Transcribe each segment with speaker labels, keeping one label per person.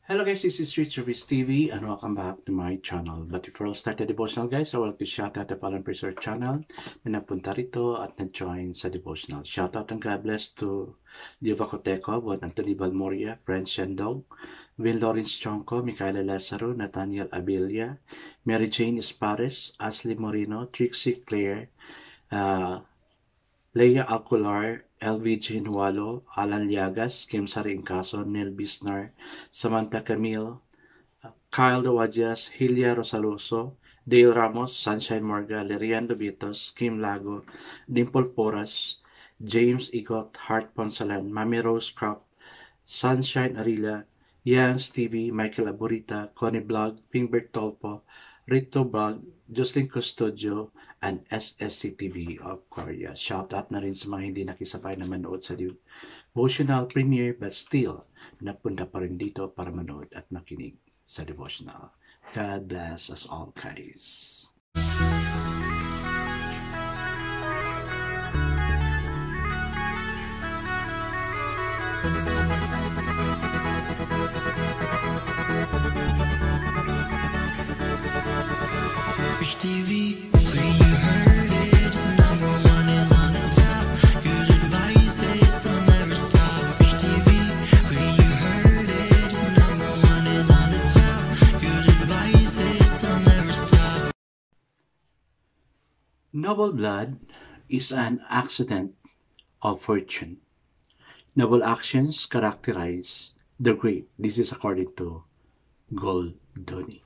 Speaker 1: Hello guys, this is Street Service TV and welcome back to my channel. But before I start the devotional guys, I want to shout out the Palan Preserve channel na napunta rito at nag-join sa devotional. Shout out and God bless to Diva Coteco, Juan Anthony Balmoria, French Shendog, Will Lawrence Chonco, Micaela Lazaro, Nathaniel Abilia, Mary Jane Espares, Ashley Moreno, Trixie Claire, Leia Alcolar, LV Nualo, Alan Llagas, Kim Sari Incaso, Neil Bisnar, Samantha Camille, Kyle Duwajias, Hilia Rosaloso, Dale Ramos, Sunshine Morga, Lerian Dubitos, Kim Lago, Dimple Porras, James Igot, Hart Ponsalan, Mami Rose Crop, Sunshine Arila, Yans TV, Michael Aburita, Connie Blog, Pingbert Tolpo, Rito Blog, Jocelyn Custodio, and SSC TV of Korea. Shout out na rin sa mga hindi nakisabay na manood sa devotional premiere but still napunta pa rin dito para manood at makinig sa devotional. God bless us all guys.
Speaker 2: Rich TV, where you heard it, number one is on the top. Good advice, they'll never stop. Rich TV, where you heard it, number one is on the top. Good advice, they'll never stop.
Speaker 1: Noble blood is an accident of fortune. Noble actions characterize the great. This is according to Goldoni.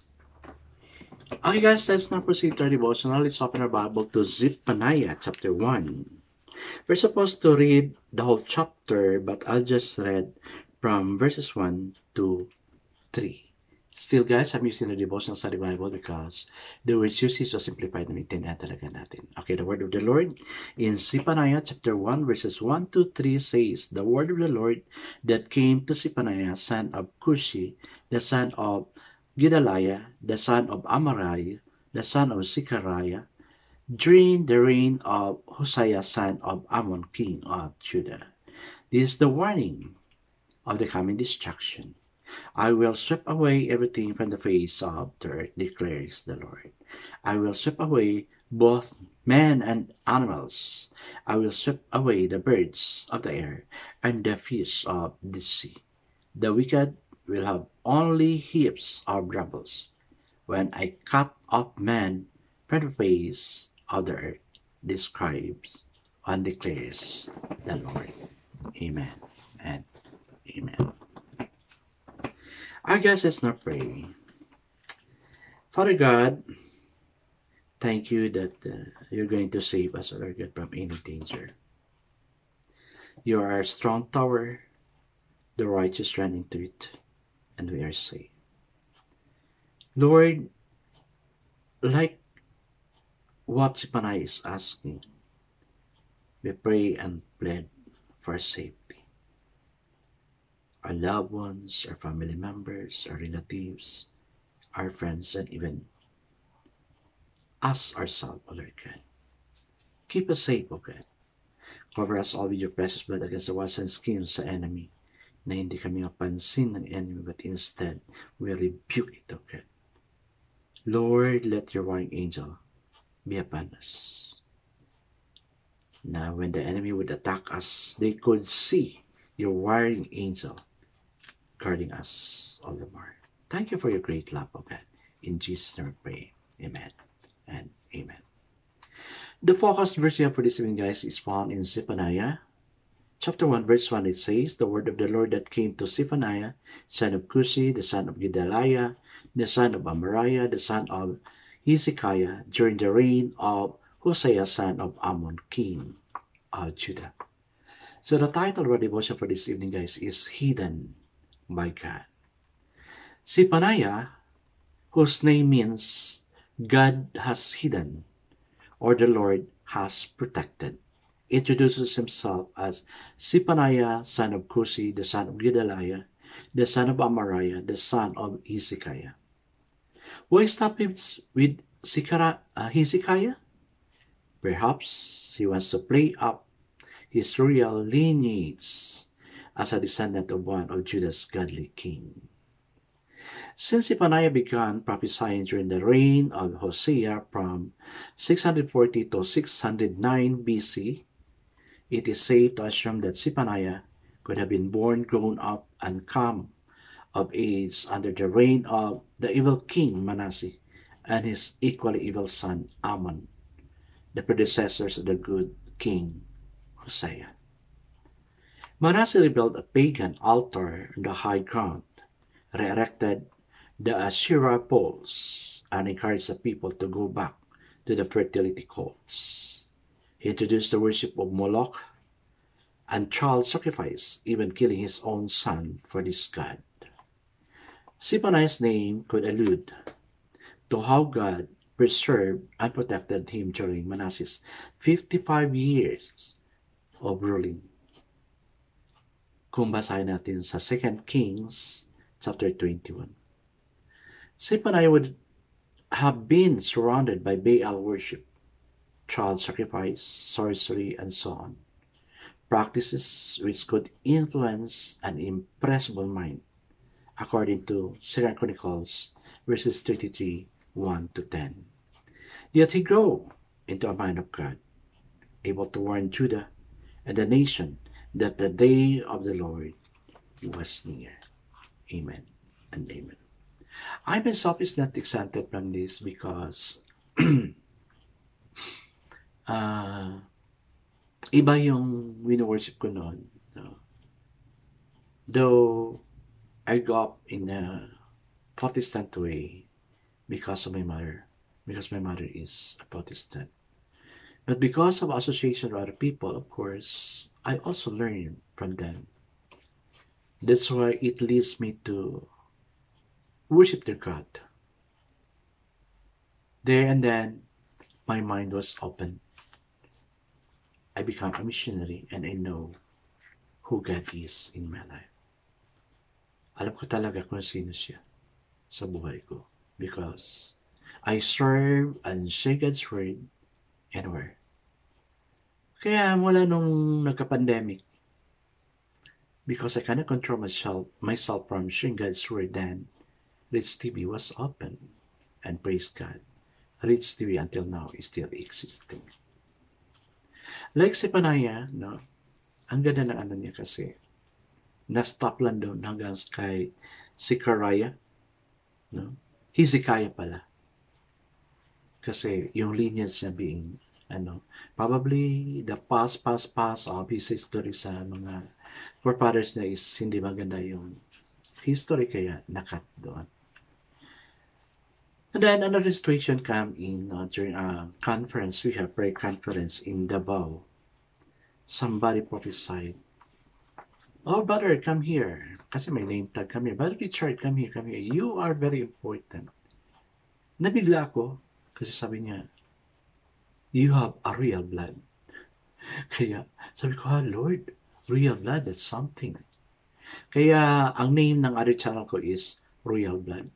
Speaker 1: Okay guys, let's now proceed to our devotional. Let's open our Bible to Zephaniah chapter 1. We're supposed to read the whole chapter, but I'll just read from verses 1 to 3. Still guys, I'm using the devotional study Bible because the words used is so simplified na maintindihan talaga natin. Okay, the word of the Lord in Zephaniah chapter 1 verses 1 to 3 says, The word of the Lord that came to Zephaniah, son of Cushi, the son of Gedaliah, the son of Amariah, the son of Zechariah, during the reign of Hosea, son of Ammon, king of Judah. This is the warning of the coming destruction. I will sweep away everything from the face of the earth, declares the Lord. I will sweep away both men and animals. I will sweep away the birds of the air and the fish of the sea. The wicked will have only heaps of rubble when I cut off man from the face of the earth, describes and declares the Lord. Amen and amen. I guess let's not pray. Father God, thank you that you're going to save us, Lord God, from any danger. You are our strong tower, the righteous run into it, and we are safe. Lord, like what Zephaniah is asking, we pray and plead for safety. Our loved ones, our family members, our relatives, our friends, and even us ourselves, O Lord God. Keep us safe, O God. Cover us all with your precious blood against the wiles and schemes sa enemy, na hindi kami mapansin ng enemy, but instead, we rebuke it, O God. Lord, let your warring angel be upon us. Now, when the enemy would attack us, they could see your warring angel guarding us all the more. Thank you for your great love, O God. In Jesus' name we pray. Amen and amen. The focus verse here for this evening, guys, is found in Zephaniah chapter 1, verse 1. It says, The word of the Lord that came to Zephaniah, son of Cushi, the son of Gedaliah, the son of Amariah, the son of Hezekiah, during the reign of Hosea, son of Ammon, king of Judah. So the title of our devotion for this evening, guys, is Hidden by God. Zephaniah, whose name means God has hidden, or the Lord has protected, introduces himself as Zephaniah, son of Cushi, the son of Gedaliah, the son of Amariah, the son of Hezekiah. Why stop him with Hezekiah? Perhaps he wants to play up his royal lineage as a descendant of one of Judah's godly king. Since Zephaniah began prophesying during the reign of Hosea from 640 to 609 BC, it is safe to assume that Zephaniah could have been born, grown up, and come of age under the reign of the evil king Manasseh and his equally evil son Ammon, the predecessors of the good king Hosea. Manasseh rebuilt a pagan altar on the high ground, re-erected the Asherah poles, and encouraged the people to go back to the fertility cults. He introduced the worship of Moloch and child sacrifice, even killing his own son for this god. Zephaniah's name could allude to how God preserved and protected him during Manasseh's 55 years of ruling. Kung basahin natin sa 2 Kings chapter 21. Zephaniah would have been surrounded by Baal worship, child sacrifice, sorcery, and so on, practices which could influence an impressible mind, according to 2 Chronicles verses 33, 1 to 10. Yet he grew into a man of God, able to warn Judah and the nation that the day of the Lord was near. Amen and amen. I myself is not exempted from this because iba yung wino-worship ko noon. No? Though I grew up in a Protestant way because of my mother, because my mother is a Protestant. But because of association with other people, of course, I also learn from them. That's why it leads me to worship their God. There and then, my mind was open. I become a missionary and I know who God is in my life. Alam ko talaga kung sino siya sa buhay ko because I serve and share God's word anywhere. Kaya mula nung nagka-pandemic, because I cannot control myself from sharing God's word, then Rich TV was open, and praise God, Rich TV until now is still existing. Like Zephaniah, no, ang ganda ng ano niya kasi, na-stop lang doon hanggang kay Zechariah, no? Hezekiah pala. Kasi yung lineage niya being, probably the past of his history sa mga forefathers niya is hindi maganda yung history kaya nakat doon. And then another situation came in during a conference. We have prayer conference in Davao. Somebody prophesied, "Oh, brother, come here." Kasi may name tag, "Come here. Brother Richard, come here, come here. You are very important." Nabigla ako kasi sabi niya, "You have a real blood." Kaya sabi ko, Lord, real blood, that's something. Kaya ang name ng other channel ko is Royal Blood.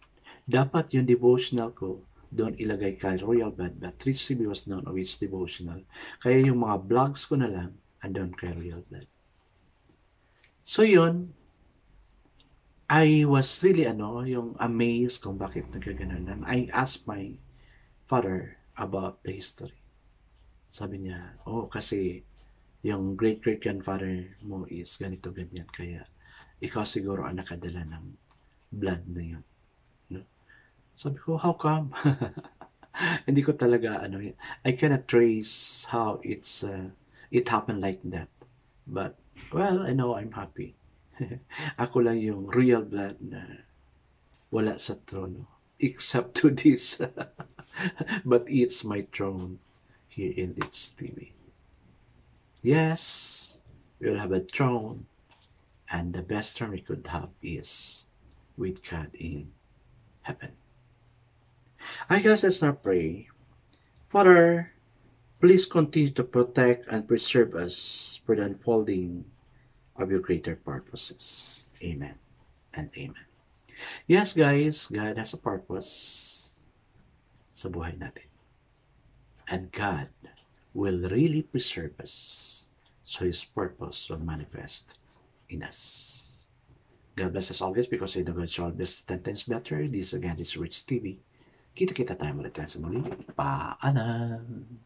Speaker 1: Dapat yung devotional ko, doon ilagay kay Royal Blood, but Rich TV was known of its devotional. Kaya yung mga vlogs ko na lang, andun kay Royal Blood. So yun, I was really yung amazed kung bakit nagkaganon. And I asked my father about the history. Sabi niya, kasi yung great-great-grandfather mo is ganito, ganyan. Kaya ikaw siguro ang nakadala ng blood na yun. No? Sabi ko, how come? Hindi ko talaga, I cannot trace how it happened like that. But, well, I know I'm happy. Ako lang yung real blood na wala sa trono. Except to this. But it's my throne here in Rich TV. Yes, we'll have a throne. And the best throne we could have is with God in heaven. I guess let's now pray. Father, please continue to protect and preserve us for the unfolding of your greater purposes. Amen and amen. Yes, guys, God has a purpose sa buhay natin. And God will really preserve us so His purpose will manifest in us. God bless us always because I know God shall bless 10 times better. This again is Rich TV. Kita-kita tayo ulit sa muli. Paalam!